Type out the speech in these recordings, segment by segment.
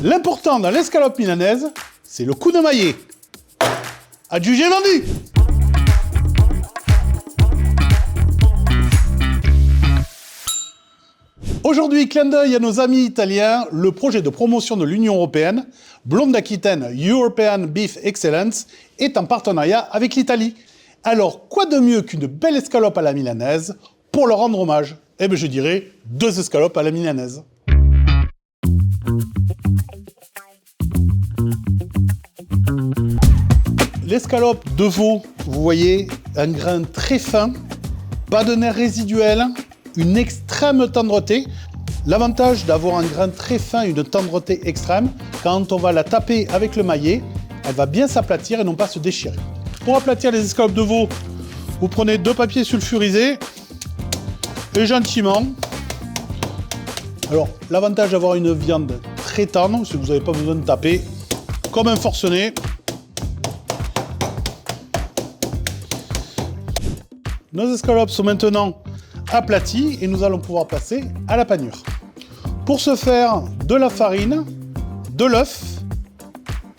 L'important dans l'escalope milanaise, c'est le coup de maillet. Adjugé vendu. Aujourd'hui, clin d'œil à nos amis italiens, le projet de promotion de l'Union européenne, Blonde d'Aquitaine European Beef Excellence, est en partenariat avec l'Italie. Alors, quoi de mieux qu'une belle escalope à la milanaise pour leur rendre hommage? Eh bien, je dirais 2 escalopes à la milanaise. L'escalope de veau, vous voyez, un grain très fin, pas de nerfs résiduels, une extrême tendreté. L'avantage d'avoir un grain très fin et une tendreté extrême, quand on va la taper avec le maillet, elle va bien s'aplatir et non pas se déchirer. Pour aplatir les escalopes de veau, vous prenez 2 papiers sulfurisés et gentiment. Alors, l'avantage d'avoir une viande très tendre, c'est que vous n'avez pas besoin de taper comme un forcené. Nos escalopes sont maintenant aplaties et nous allons pouvoir passer à la panure. Pour ce faire, de la farine, de l'œuf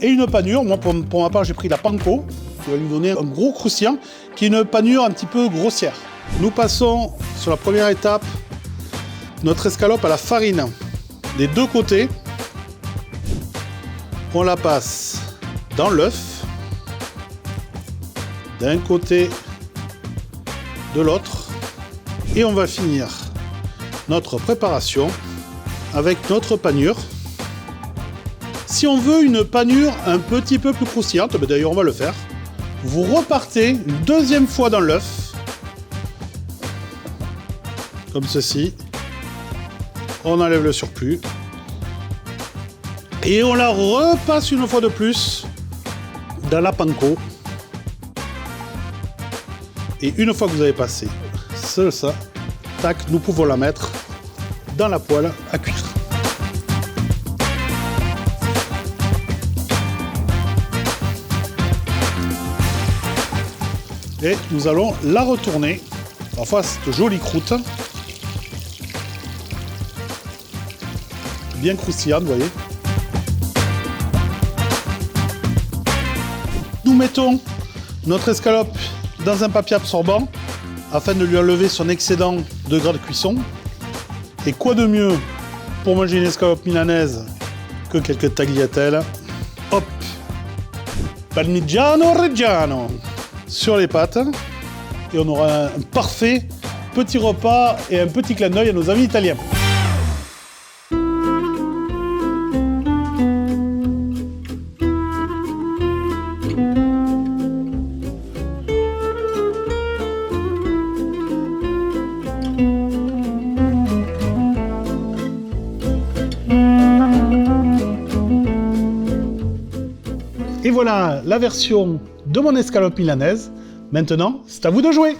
et une panure. Moi, pour ma part, j'ai pris la panko, qui va lui donner un gros croustillant, qui est une panure un petit peu grossière. Nous passons sur la première étape notre escalope à la farine des 2 côtés. On la passe dans l'œuf, d'un côté, de l'autre, et on va finir notre préparation avec notre panure. Si on veut une panure un petit peu plus croustillante, d'ailleurs on va le faire, vous repartez une 2e fois dans l'œuf, comme ceci, on enlève le surplus, et on la repasse une fois de plus dans la panko. Et une fois que vous avez passé ça, tac, nous pouvons la mettre dans la poêle à cuire. Et nous allons la retourner. Parfois, cette jolie croûte. Bien croustillante, vous voyez. Nous mettons notre escalope dans un papier absorbant afin de lui enlever son excédent de gras de cuisson. Et quoi de mieux pour manger une escalope milanaise que quelques tagliatelles. Hop, parmigiano reggiano sur les pâtes et on aura un parfait petit repas et un petit clin d'œil à nos amis italiens. Et voilà la version de mon escalope milanaise. Maintenant, c'est à vous de jouer!